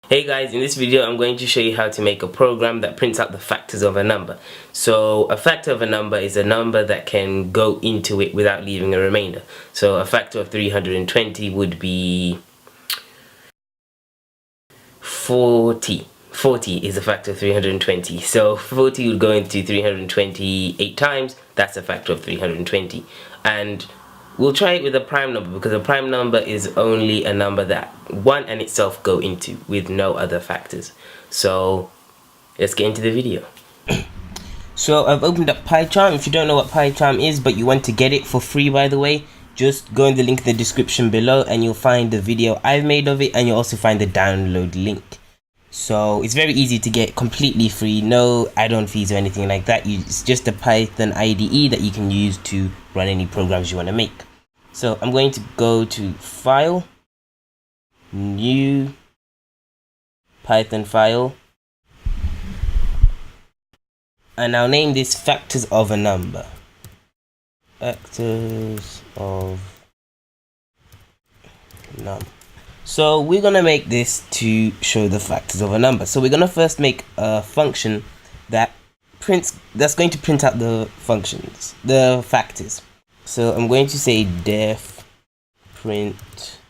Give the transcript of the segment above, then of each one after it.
Hey guys, in this video I'm going to show you how to make a program that prints out the factors of a number. So a factor of a number is a number that can go into it without leaving a remainder. So a factor of 320 would be 40. 40 is a factor of 320. So 40 would go into 328 times. That's a factor of 320. And we'll try it with a prime number because a prime number is only a number that one and itself go into with no other factors. So let's get into the video. So I've opened up PyCharm. If you don't know what PyCharm is but you want to get it for free, by the way, just go in the link in the description below and you'll find the video I've made of it, and you'll also find the download link. So it's very easy to get, completely free, no add-on fees or anything like that. It's just a Python IDE that you can use to run any programs you want to make. So I'm going to go to File, New, Python file, and I'll name this Factors of a Number. Factors of Number. So we're gonna make this to show the factors of a number. So we're gonna first make a function that's going to print out the factors. So I'm going to say def print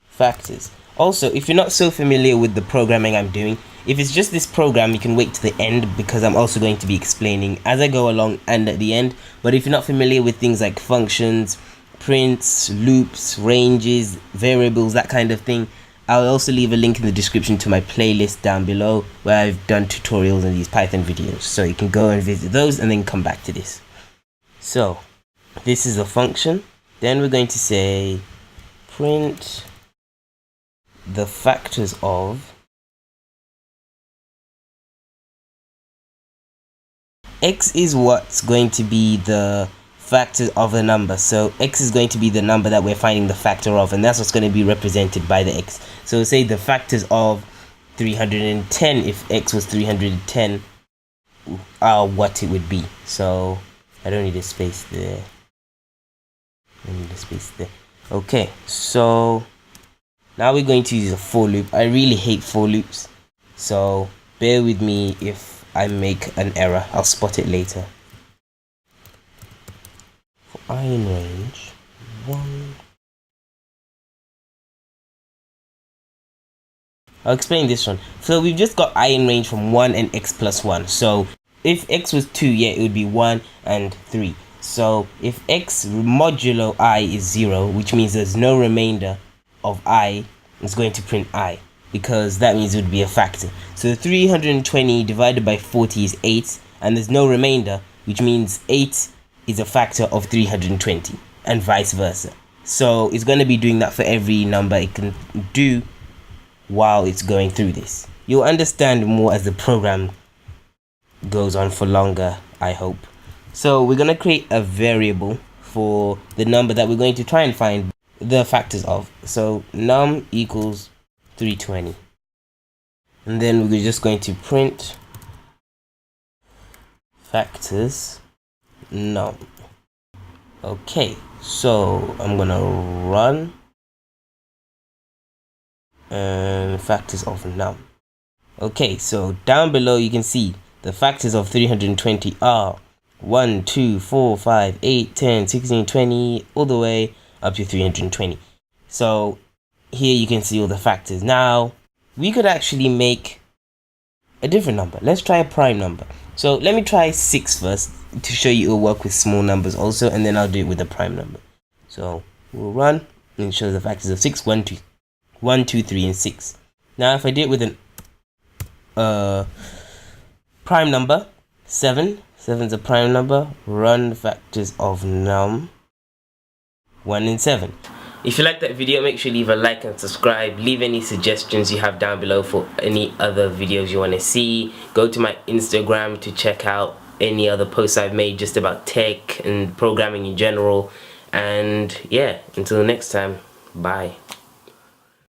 factors. Also, if you're not so familiar with the programming I'm doing, if it's just this program, you can wait to the end because I'm also going to be explaining as I go along and at the end. But if you're not familiar with things like functions, prints, loops, ranges, variables, that kind of thing, I'll also leave a link in the description to my playlist down below where I've done tutorials on these Python videos, so you can go and visit those and then come back to this. So this is a function. Then we're going to say print the factors of x is what's going to be the factors of a number. So x is going to be the number that we're finding the factor of, and that's what's going to be represented by the x. So say the factors of 310, if x was 310, are what it would be. So I don't need a space there. I need a space there. Okay, so now we're going to use a for loop. I really hate for loops, so bear with me if I make an error. I'll spot it later. I in range 1. I'll explain this one. So we've just got I in range from 1 and x plus 1. So if x was 2, yeah, it would be 1 and 3. So if x modulo I is 0, which means there's no remainder of I, it's going to print I, because that means it would be a factor. So 320 divided by 40 is 8, and there's no remainder, which means 8 is a factor of 320, and vice versa. So it's going to be doing that for every number it can do while it's going through this. You'll understand more as the program goes on for longer, I hope. So we're going to create a variable for the number that we're going to try and find the factors of. So num equals 320, and then we're just going to print factors num. Okay, so I'm gonna run and factors of num. Okay, so down below you can see the factors of 320 are 1, 2, 4, 5, 8, 10, 16, 20, all the way up to 320. So here you can see all the factors. Now we could actually make a different number. Let's try a prime number. So let me try 6 first to show you it'll work with small numbers also, and then I'll do it with a prime number. So we'll run and show the factors of 6, 1, 2, 1, 2, 3, and 6. Now if I do it with an prime number, 7, 7's a prime number, run factors of num, 1 and 7. If you like that video, make sure you leave a like and subscribe. Leave any suggestions you have down below for any other videos you want to see. Go to my Instagram to check out any other posts I've made just about tech and programming in general. And yeah, until next time, bye.